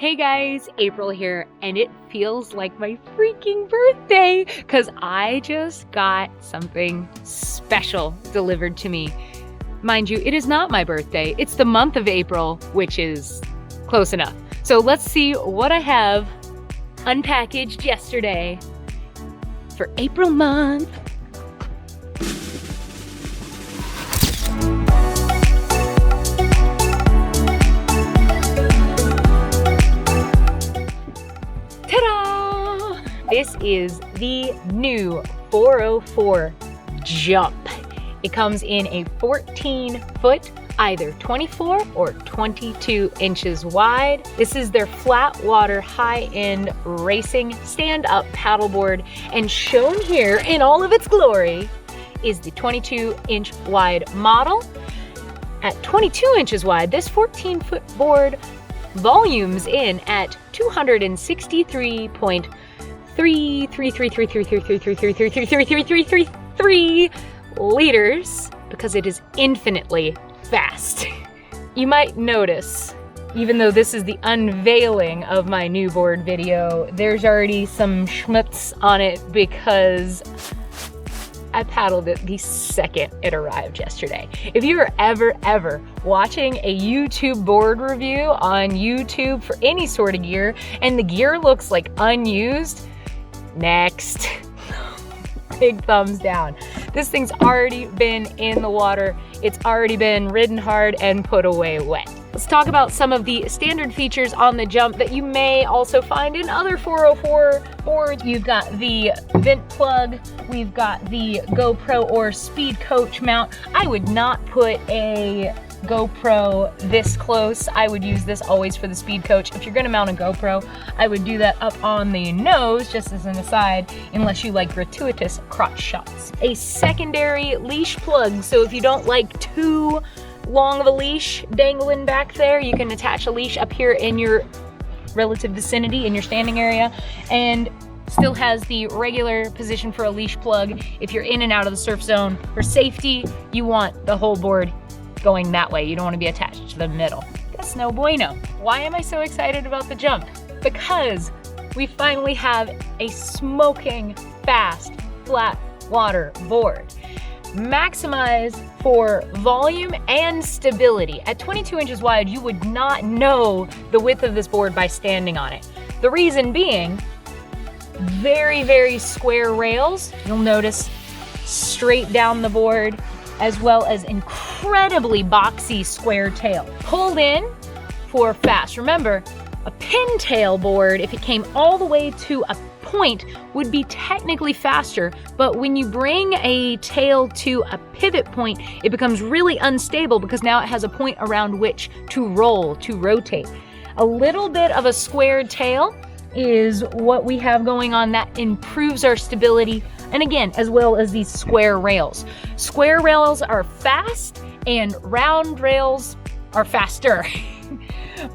Hey guys, April here, and it feels like my freaking birthday because I just got something special delivered to me. Mind you, it is not my birthday. It's the month of April, which is close enough. So let's see what I have unpackaged yesterday for April month. Ta-da! This is the new 404 Jump. It comes in a 14-foot, either 24 or 22 inches wide. This is their flat water high-end racing stand-up paddleboard, and shown here in all of its glory is the 22-inch wide model. At 22 inches wide, this 14-foot board volumes in at 263.333333333333333 liters because it is infinitely fast. You might notice, even though this is the unveiling of my new board video, there's already some schmutz on it because I paddled it the second it arrived yesterday. If you are ever watching a YouTube board review on YouTube for any sort of gear and the gear looks like unused, next. Big thumbs down. This thing's already been in the water. It's already been ridden hard and put away wet. Let's talk about some of the standard features on the Jump that you may also find in other 404 boards. You've got the vent plug, we've got the GoPro or Speed Coach mount. I would not put a GoPro this close. I would use this always for the Speed Coach. If you're gonna mount a GoPro, I would do that up on the nose, just as an aside, unless you like gratuitous crotch shots. A secondary leash plug, so if you don't like too long of a leash dangling back there, you can attach a leash up here in your relative vicinity, in your standing area, and still has the regular position for a leash plug if you're in and out of the surf zone. For safety, you want the whole board going that way. You don't want to be attached to the middle. That's no bueno. Why am I so excited about the Jump? Because we finally have a smoking fast flat water board. Maximized for volume and stability. At 22 inches wide, you would not know the width of this board by standing on it. The reason being, very square rails. You'll notice straight down the board, as well as incredibly boxy square tail. Pulled in for fast. Remember, a pintail board, if it came all the way to a point, would be technically faster, but when you bring a tail to a pivot point, it becomes really unstable because now it has a point around which to roll, to rotate. A little bit of a squared tail is what we have going on that improves our stability, and again, as well as these square rails. Square rails are fast and round rails are faster.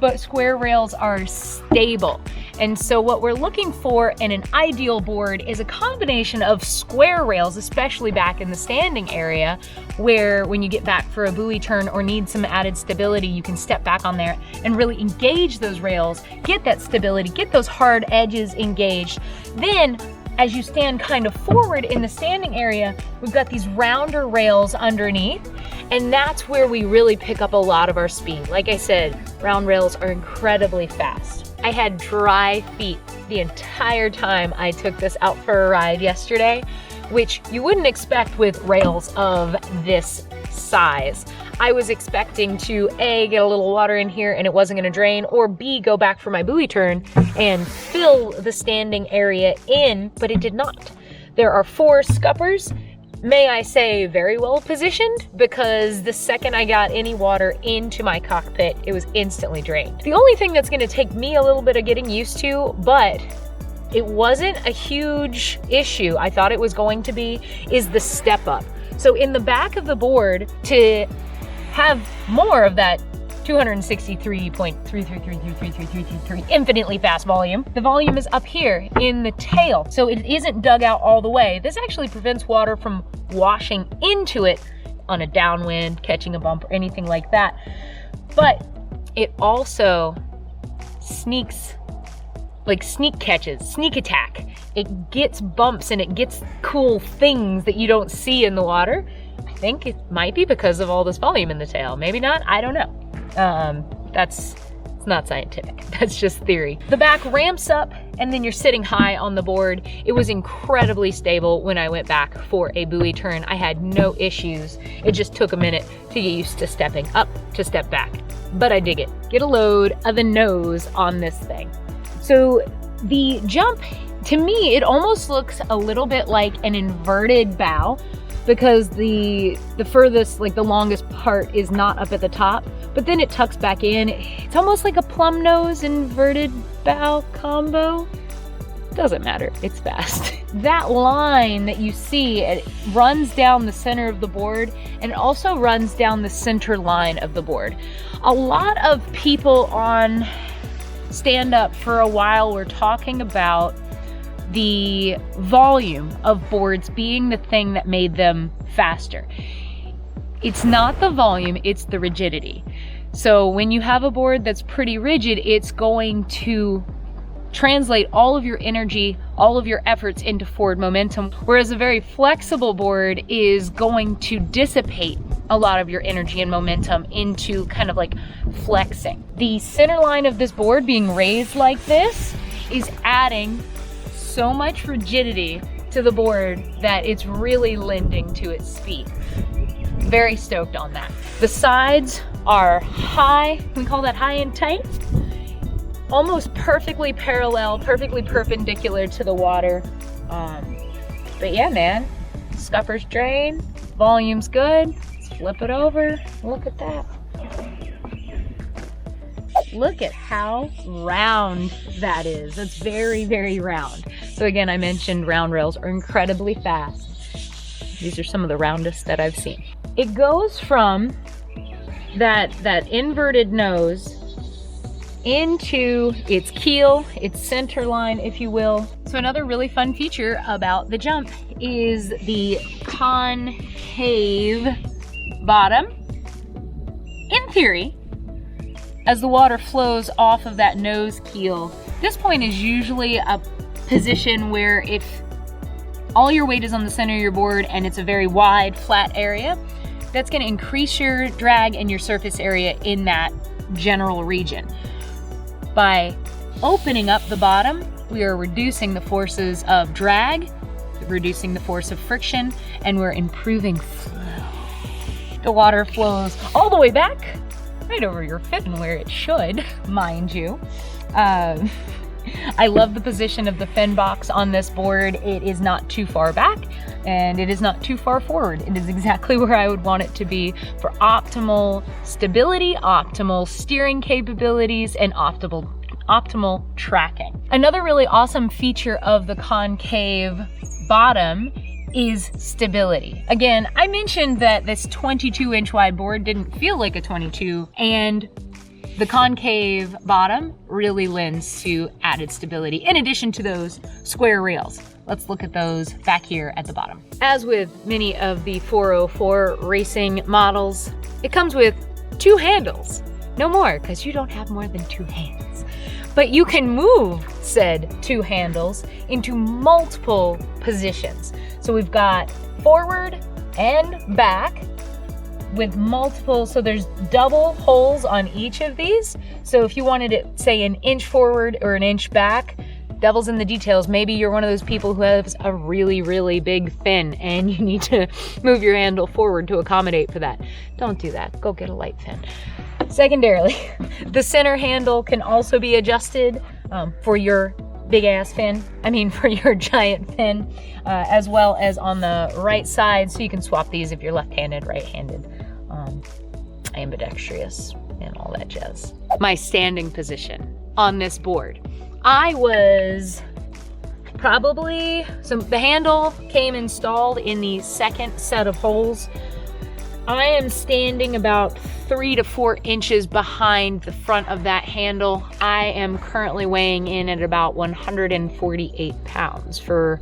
But square rails are stable. And so what we're looking for in an ideal board is a combination of square rails, especially back in the standing area, where when you get back for a buoy turn or need some added stability, you can step back on there and really engage those rails, get that stability, get those hard edges engaged. Then, as you stand kind of forward in the standing area, we've got these rounder rails underneath, and that's where we really pick up a lot of our speed. Like I said, round rails are incredibly fast. I had dry feet the entire time I took this out for a ride yesterday, which you wouldn't expect with rails of this size. I was expecting to A, get a little water in here and it wasn't gonna drain, or B, go back for my buoy turn and fill the standing area in, but it did not. There are 4 scuppers, may I say very well positioned, because the second I got any water into my cockpit, it was instantly drained. The only thing that's gonna take me a little bit of getting used to, but it wasn't a huge issue, I thought it was going to be, is the step up. So in the back of the board, to have more of that 263.3333333 infinitely fast volume. The volume is up here in the tail, so it isn't dug out all the way. This actually prevents water from washing into it on a downwind, catching a bump, or anything like that. But it also sneaks, like sneak catches, sneak attack. It gets bumps and it gets cool things that you don't see in the water. I think it might be because of all this volume in the tail. Maybe not, I don't know. It's not scientific, that's just theory. The back ramps up and then you're sitting high on the board. It was incredibly stable when I went back for a buoy turn. I had no issues. It just took a minute to get used to stepping up to step back, but I dig it. Get a load of the nose on this thing. So the jump, to me, it almost looks a little bit like an inverted bow, because the furthest, like the longest part is not up at the top, but then it tucks back in. It's almost like a plumb nose inverted bow combo. Doesn't matter, it's fast. That line that you see, it runs down the center of the board and it also runs down the center line of the board. A lot of people on Stand Up for a while were talking about the volume of boards being the thing that made them faster. It's not the volume, it's the rigidity. So when you have a board that's pretty rigid, it's going to translate all of your energy, all of your efforts into forward momentum, whereas a very flexible board is going to dissipate a lot of your energy and momentum into kind of like flexing. The center line of this board being raised like this is adding so much rigidity to the board that it's really lending to its speed. Very stoked on that. The sides are high, we call that high and tight, almost perfectly parallel, perfectly perpendicular to the water. But yeah, man, scuppers drain, volume's good. Let's flip it over, look at that. Look at how round that is. It's very, very round. So again, I mentioned round rails are incredibly fast. These are some of the roundest that I've seen. It goes from that inverted nose into its keel, its center line, if you will. So another really fun feature about the jump is the concave bottom. In theory, as the water flows off of that nose keel, this point is usually a position where if all your weight is on the center of your board and it's a very wide, flat area, that's going to increase your drag and your surface area in that general region. By opening up the bottom, we are reducing the forces of drag, reducing the force of friction, and we're improving flow. The water flows all the way back, right over your fin where it should, mind you. I love the position of the fin box on this board. It is not too far back and it is not too far forward. It is exactly where I would want it to be for optimal stability, optimal steering capabilities, and optimal tracking. Another really awesome feature of the concave bottom is stability. Again, I mentioned that this 22-inch wide board didn't feel like a 22, and the concave bottom really lends to added stability in addition to those square rails. Let's look at those back here at the bottom. As with many of the 404 racing models, it comes with 2 handles. No more, because you don't have more than 2 hands. But you can move said 2 handles into multiple positions. So we've got forward and back with multiple, so there's double holes on each of these. So if you wanted it, say, an inch forward or an inch back, devil's in the details. Maybe you're one of those people who has a really, really big fin and you need to move your handle forward to accommodate for that. Don't do that. Go get a light fin. Secondarily, the center handle can also be adjusted for your big ass fin, for your giant fin, as well as on the right side, so you can swap these if you're left-handed, right-handed, ambidextrous, and all that jazz. My standing position on this board. I was probably, so the handle came installed in the second set of holes. I am standing about 3 to 4 inches behind the front of that handle. I am currently weighing in at about 148 pounds for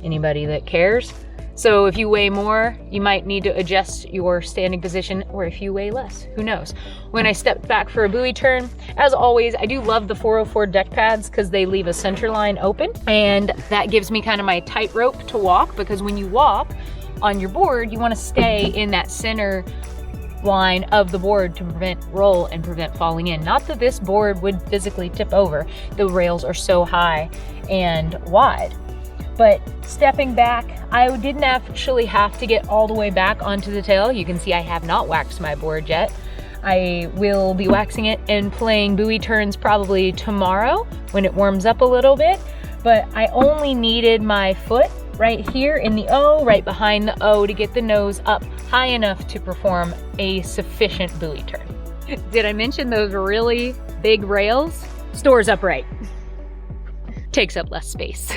anybody that cares. So if you weigh more, you might need to adjust your standing position, or if you weigh less, who knows. When I stepped back for a buoy turn, as always, I do love the 404 deck pads because they leave a center line open, and that gives me kind of my tightrope to walk, because when you walk on your board, you want to stay in that center line of the board to prevent roll and prevent falling in. Not that this board would physically tip over, the rails are so high and wide. But stepping back, I didn't actually have to get all the way back onto the tail. You can see I have not waxed my board yet. I will be waxing it and playing buoy turns probably tomorrow when it warms up a little bit. But I only needed my foot right here in the O, right behind the O, to get the nose up high enough to perform a sufficient buoy turn. Did I mention those really big rails? Store's upright. Takes up less space.